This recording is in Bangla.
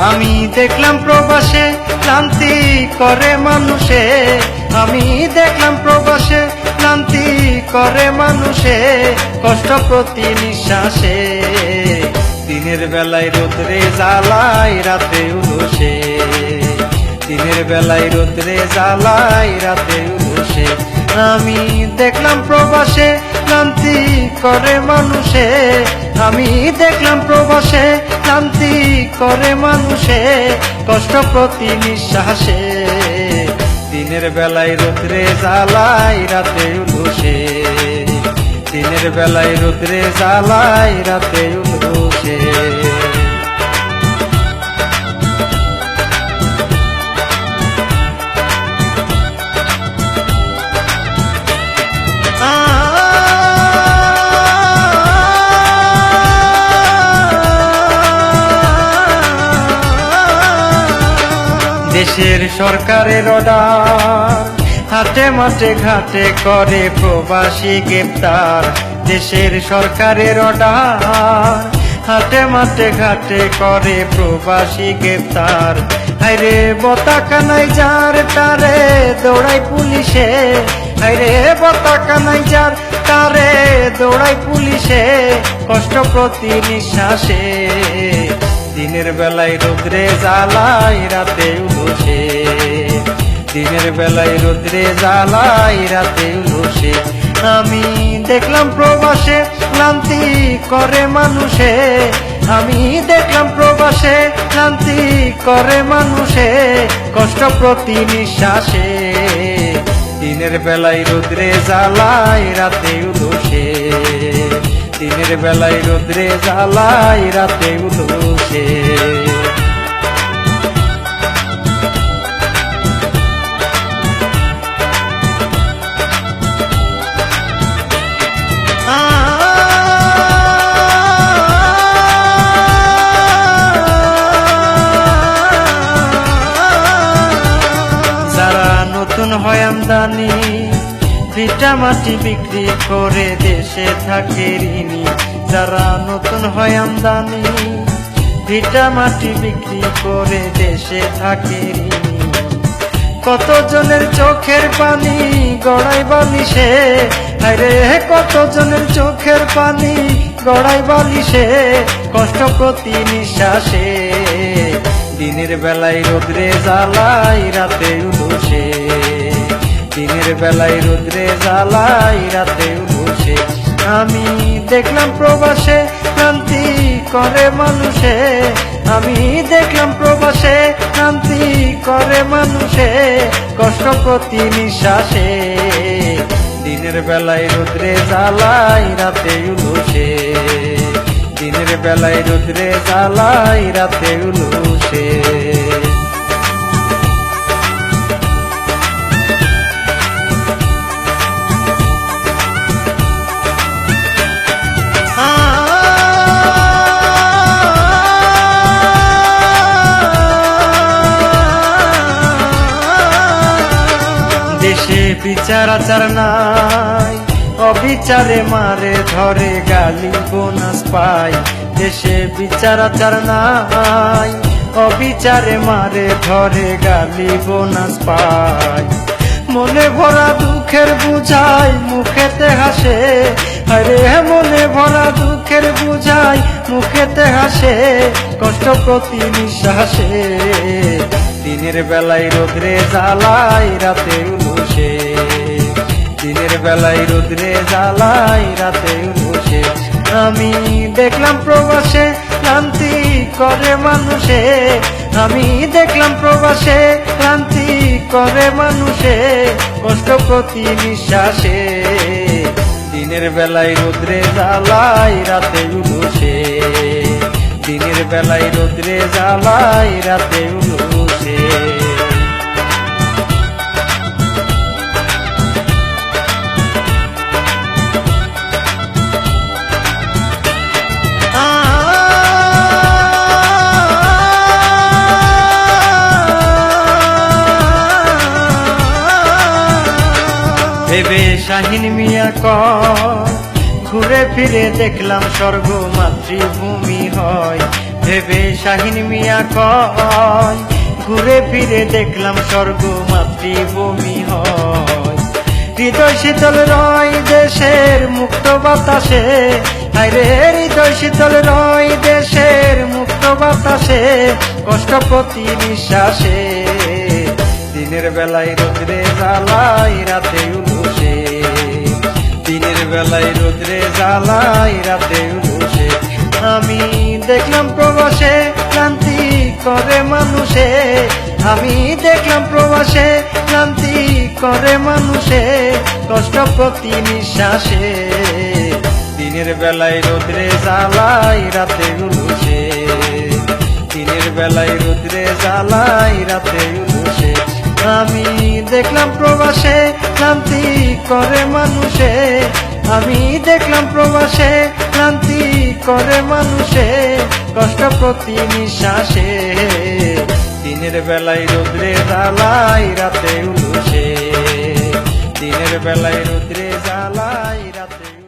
আমি দেখলাম প্রবাসে ক্লান্তি করে মানুষে, আমি দেখলাম প্রবাসে ক্লান্তি করে মানুষে, কষ্ট প্রতি নিঃশ্বাসে। দিনের বেলায় রোদ্রে জ্বালায় রাতে উলসে, দিনের বেলায় রোদ্রে জ্বালায় রাতে উলসে। আমি দেখলাম প্রবাসে ক্লান্তি করে মানুষে, আমি দেখলাম প্রবাসে ক্লান্তি করে মানুষে, কষ্ট প্রতি নিঃশ্বাসে। দিনের বেলায় রোদ্রে জ্বালায় রাতে উলসে, দিনের বেলায় রোদ্রে জ্বালায় রাতে উলসে। দেশের সরকারের অর্ডার, হাটে মাঠে ঘাটে করে প্রবাসী গ্রেপ্তার। দেশের সরকারের অর্ডার, হাটে মাঠে ঘাটে করে প্রবাসী গ্রেপ্তার। হায়রে বতাকানাই যার তারে দৌড়াই পুলিশে, হায়রে বতাকানাই যার তারে দৌড়াই পুলিশে, কষ্ট প্রতি নিঃশ্বাসে। দিনের বেলায় রোদ্রে জ্বালায় রাতে উলসে, দিনের বেলায় রোদ্রে জ্বালায় রাতে উলসে। আমি দেখলাম প্রবাসে ক্লান্তি করে মানুষে, আমি দেখলাম প্রবাসে ক্লান্তি করে মানুষে, কষ্ট প্রতি নিঃশ্বাসে। দিনের বেলায় রোদ্রে জ্বালায় রাতে উলসে, দিনের বেলায় রোদ্রে জ্বালায় রাতে উলসে। যারা নতুন হয় আমদানি, ভিটা মাটি বিক্রি করে দেশে থাকে ঋণী। যারা নতুন হয় আমদানি, ভিটা মাটি বিক্রি করে দেশে থাকে ঋণী। কতজনের চোখের পানি গড়াই বালিশে, আরে কতজনের চোখের পানি গড়াই বালিশে, কষ্ট প্রতি নিঃশ্বাসে। দিনের বেলায় রোদ্রে জ্বালায় রাতে উলসে, দিনের বেলায় রোদ্রে জ্বালায় রাতে উলসে। আমি দেখলাম প্রবাসে ক্লান্তি করে মানুষে, আমি দেখলাম প্রবাসে ক্লান্তি করে মানুষে, কষ্ট প্রতি নিঃশ্বাসে। দিনের বেলায় রোদ্রে জ্বালায় রাতে উলসে, দিনের বেলায় রোদ্রে জ্বালায় রাতে উলসে। দেশে বিচার আচার নাই, অবিচারে মারে ধরে গালি বোনাস পাই। দেশে বিচার আচার নাই, অবিচারে মারে ধরে গালি বোনাস পাই। মনে ভরা দুঃখের বুঝাই মুখেতে হাসে, আরে মনে ভরা দুঃখের বুঝাই মুখেতে হাসে, কষ্ট প্রতি নিঃশ্বাসে। দিনের বেলায় রোদ্রে জ্বালায় রাতে উলসে, দিনের বেলায় রোদ্রে জ্বালায় রাতে উলসে। আমি দেখলাম প্রবাসে ক্লান্তি করে মানুষে, আমি দেখলাম প্রবাসে ক্লান্তি করে মানুষে, কষ্ট প্রতি নিঃশ্বাসে। দিনের বেলায় রোদ্রে জ্বালায় রাতে উলসে, দিনের বেলায় রোদ্রে জ্বালায় রাতে উলসে। ভেবে শাহিন মিয়া কর ঘুরে ফিরে দেখলাম স্বর্গ মাতৃভূমি হয়, ভেবে শাহিন মিয়া কয় ঘুরে ফিরে দেখলাম স্বর্গ মাতৃভূমি হয়। হৃদয় শীতল রয় দেশের মুক্ত বাতাসে, আরে হৃদয় শীতল রয় দেশের মুক্ত বাতাসে, কষ্ট প্রতি নিঃশ্বাসে, দিনের বেলায় রোদ্রে জ্বালাই রাতে উলুসে, দিনের বেলায় রোদ্রে জ্বালাই রাতে উলুসে। আমি দেখলাম প্রবাসে ক্লান্তি করে মানুষে, আমি দেখলাম প্রবাসে ক্লান্তি করে মানুষে, কষ্ট প্রতি নিঃশ্বাসে, দিনের বেলায় রোদ্রে জ্বালাই রাতে উলুসে, দিনের বেলায় রোদ্রে জ্বালাই রাতে উলুসে। আমি দেখলাম প্রবাসে ক্লান্তি করে মানুষে, আমি দেখলাম প্রবাসে ক্লান্তি করে মানুষে, কষ্ট প্রতি নিঃশ্বাসে, দিনের বেলায় রোদ্রে জ্বালাই রাতে উলুসে, দিনের বেলায় রোদ্রে জ্বালাই রাতে